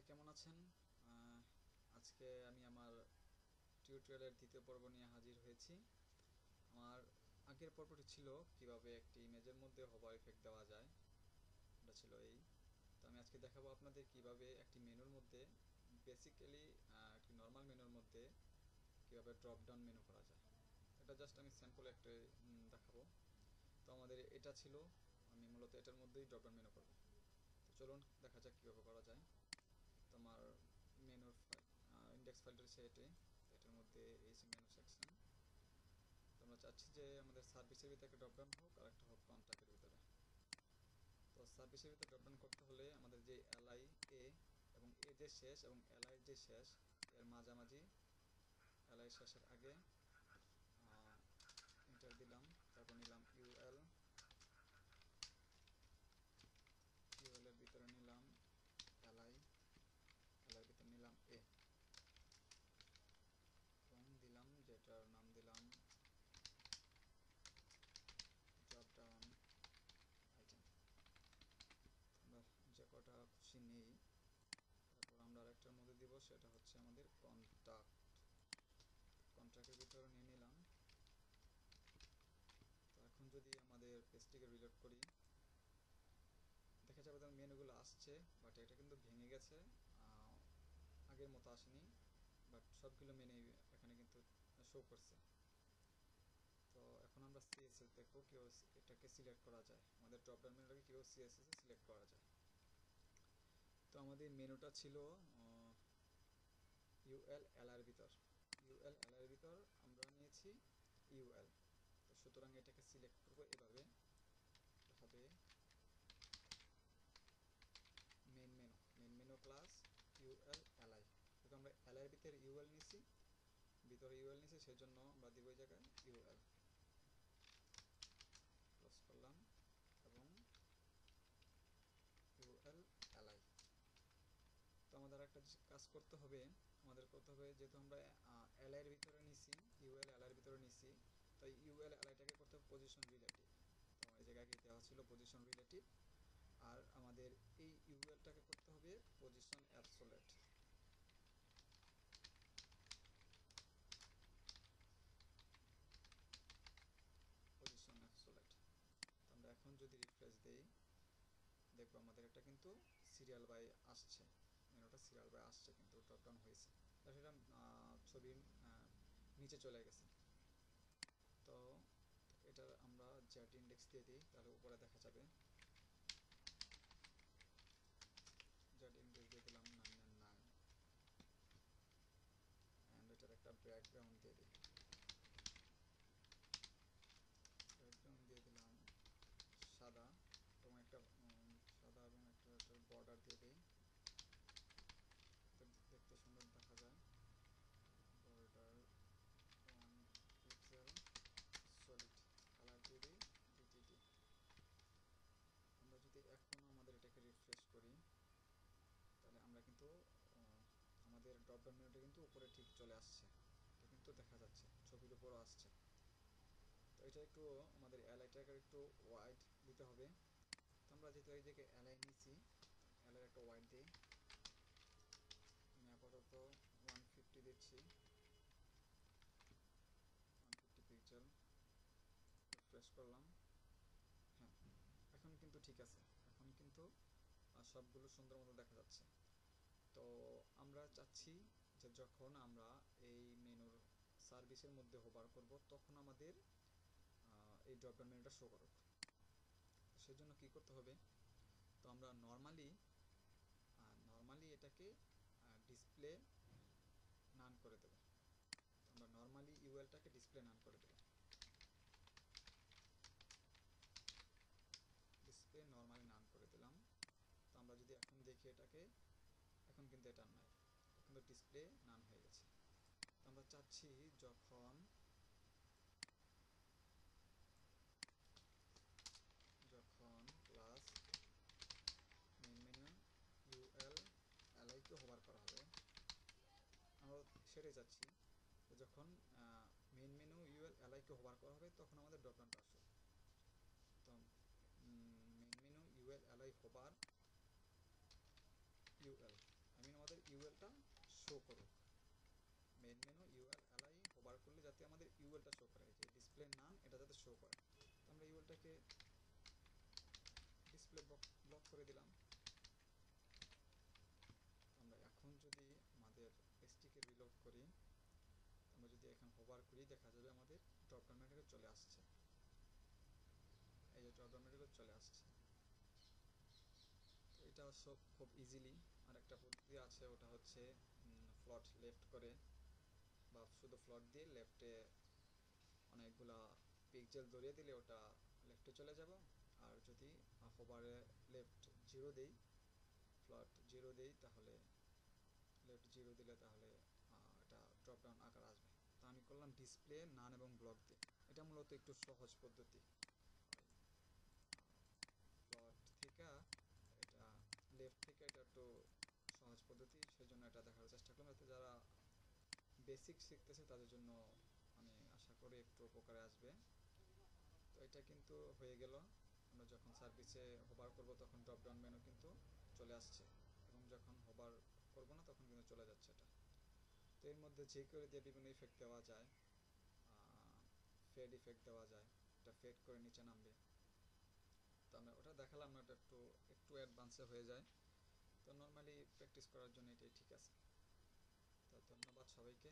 সবাই কেমন আছেন? আজকে আমি আমার টিউটোরিয়ালের দ্বিতীয় পর্ব নিয়ে হাজির হয়েছি। আমার আগের পর্বটি ছিল কিভাবে একটি ইমেজের মধ্যে হোভার ইফেক্ট দেওয়া যায়, এটা ছিল এই। তো আমি আজকে দেখাবো আপনাদের কিভাবে একটি মেনুর মধ্যে বেসিক্যালি একটি নর্মাল মেনুর মধ্যে কিভাবে ড্রপ ডাউন মেনু করা যায়। এটা জাস্ট আমি স্যাম্পল একটা দেখাবো। তো আমাদের এটা ছিল, আমি মূলত এটার মধ্যেই ড্রপ ডাউন মেনু করবো। তো চলুন দেখা যাক কীভাবে করা যায়। তো আমার মেনুর ফাইল ইন্ডেক্স ফাইলটা রয়েছে এটার মধ্যে এই মেনু সেকশন। তো আমরা চাচ্ছি যে আমাদের সার্ভিসের ভিতরে একটা ড্রপডাউন হোক আর একটা হোক কন্ট্যাক্টের ভিতরে। তো সার্ভিসের ভিতরে ড্রপডাউন করতে হলে আমাদের যে এলআই এ এবং এ যে শেষ এবং এলআই যে শেষ এর মাঝামাঝি, এলআই শেষের আগে এন্টার দিলাম, তারপর নিলাম ইউএল এর ভিতরে নিলাম এলআই ভিতরে নিলাম এ এবং দিলাম যেটার নাম দিলাম ড্রপ ডাউন আইটেম। আমরা যে কটা খুশি নেই, তারপর আমরা আরেকটার মধ্যে দিব, সেটা হচ্ছে আমাদের কন্ট্রাক্টের ভিতরে নিয়ে নিলাম। তো এখন যদি আমাদের পেজটিকে রিলোড করি, দেখা যাবে তার মেনুগুলো আসছে, বাট এটা কিন্তু ভেঙে গেছে, আগের মতো আসেনি, বাট সবগুলো মেনু এখানে কিন্তু শো করছে। তো এখন আমরা সিএসএস দেখবো কীভাবে এটাকে সিলেক্ট করা যায়, আমাদের ড্রপ ডাউন মেনুটাকে কীভাবে সিএসএস সিলেক্ট করা যায়। তো আমাদের মেনুটা ছিল ইউএল এলআর ভিতর, ইউএল এলআর ভিতর আমরা নিয়েছি ইউএল। তো সুতরাং এটাকে সিলেক্ট করবো এভাবে, হবে main menu class UL LI. যেহেতু আমরা এলআই ভিতরে ইউএল নিছি, ভিতরে ইউএল নিছি, সেজন্য আমরা দিব এই জায়গায় ইউএল। ক্লোজ করলাম এবং ইউএল এলআই। তো আমাদের একটা কাজ করতে হবে, যেহেতু আমরা এলআই এর ভিতরে নিছি, ইউএল এলআই এর ভিতরে নিছি, তাই ইউএল এলআইটাকে করতে হবে পজিশন রিলেটিভ। তো এই জায়গায় দেওয়া ছিল পজিশন রিলেটিভ, আর আমাদের এই ইউএলটাকে করতে হবে পজিশন অ্যাবসোলেট। পজিশন অ্যাবসোলেট। তো আমরা এখন যদি রিফ্রেশ দেই, দেখবো আমাদের এটা কিন্তু সিরিয়াল বাই আসছে, মেনুটা সিরিয়াল বাই আসছে, কিন্তু ড্রপডাউন হয়েছে, সেটা ছবির নিচে চলে গেছে। তো এটা আমরা জেড ইন্ডেক্স দিয়ে দিই, তাহলে উপরে দেখা যাবে। জেড ইন্ডেক্স দিয়ে দিলাম 999 অ্যান্ড এটার একটা ব্যাকগ্রাউন্ড দিয়ে দিই, ব্যাকগ্রাউন্ড দিয়ে দিলাম সাদা এবং একটা বর্ডার দিয়ে দিই, দেখতে সুন্দর দেখা যায়। বর্ডার 1 পিক্সেল সলিড কালার দিয়ে দিই ডিটিটি। আমরা যদি এখন আমাদের এটাকে রিফ্রেশ করি, তাহলে আমরা কিন্তু আমাদের ড্রপডাউন মেনুটা কিন্তু উপরে ঠিক চলে আসছে, এটা কিন্তু দেখা যাচ্ছে, ছবির উপরও আসছে। তো এটা একটু আমাদের এলআইটাকে একটু ওয়াইড দিতে হবে। তো আমরা যেহেতু এই জায়গায় এলআই নিচ্ছি, এলআই একটা ওয়াইড দিই, আমি আপাতত 150 দিচ্ছি, 150 পিক্সেল। রিফ্রেশ করলাম, হ্যাঁ এখন কিন্তু ঠিক আছে, এখন কিন্তু সবগুলো সুন্দর মতো দেখা যাচ্ছে। তো আমরা চাচ্ছি যে যখন আমরা এই মেনুর সার্ভিসের মধ্যে হোভার করব, তখন আমাদের এই ড্রপডাউন মেনুটা শো করুক। সেজন্য কি করতে হবে, তো আমরা নর্মালি এটাকে ডিসপ্লে নান করে দেব। আমরা নর্মালি ইউএলটাকে ডিসপ্লে নান করে দেব, ডিসপ্লে নর্মালি নান করে দিলাম। তো আমরা যদি এখন দেখি এটাকে, এখন কিন্তু এটা নাই, এখন তো ডিসপ্লে নান হয়ে গেছে। তো আমরা চাচ্ছি যখন ক্লাস মেন মেনু ইউএল এলআইকে হোভার করা হবে, আমরা সেটাই চাচ্ছি, যখন মেন মেনু ইউএল এলআইকে হোভার করা হবে তখন আমাদের ড্রপডাউনটা আসবে। তো main menu UL LI hover UL, ইউএলটা শো করুক। Main menu UL LI hover করলে যাতে আমাদের ইউএলটা শো করে, যে ডিসপ্লে নাম এটা যাতে শো করে। তো আমরা ইউএলটাকে ডিসপ্লে ব্লক করে দিলাম। আমরা এখন যদি আমাদের এসটিকে রিলোড করি, আমরা যদি এখন হোভার করি, দেখা যাবে আমাদের ড্রপডাউন মেনুতে চলে আসছে। এই যে ড্রপডাউন মেনুতে চলে আসছে। তো এটা সব খুব ইজিলি। আর একটা পদ্ধতি আছে, ওটা হচ্ছে ফ্লট লেফট করে বা শুধু ফ্লট দিয়ে লেফটে অনেকগুলা পিক্সেল ধরিয়ে দিলে ওটা লেফটে চলে যাব। আর যদি হোভারে লেফট 0 দেই, ফ্লট 0 দেই, তাহলে লেফট 0 দিলে তাহলে এটা ড্রপডাউন আকার আসবে। তো আমি করলাম ডিসপ্লে নান এবং ব্লক দিয়ে। এটা মূলত একটু সহজ পদ্ধতি। ফ্লট থেকে এটা লেফট থেকে এটা একটু সহজ পদ্ধতি, সেজন্য এটা দেখার চেষ্টা করলাম, যাতে যারা বেসিক শিখতেছে তাদের জন্য আমি আশা করি একটু উপকারে আসবে। তো এটা কিন্তু হয়ে গেল। আমরা যখন সার্ভিসে হোভার করব তখন ড্রপডাউন মেনু কিন্তু চলে আসছে, এবং যখন হোভার করব না তখন কিন্তু চলে যাচ্ছে এটা। তো এর মধ্যে যে করে দিয়ে বিভিন্ন ইফেক্ট দেওয়া যায়, ফেড ইফেক্ট দেওয়া যায়, এটা ফেড করে নিচে নামবে। তো আমরা ওটা দেখালাম না, ওটা একটু একটু অ্যাডভান্সে হয়ে যায়। তো নর্মালি প্র্যাকটিস করার জন্য এটাই ঠিক আছে। তো ধন্যবাদ সবাইকে।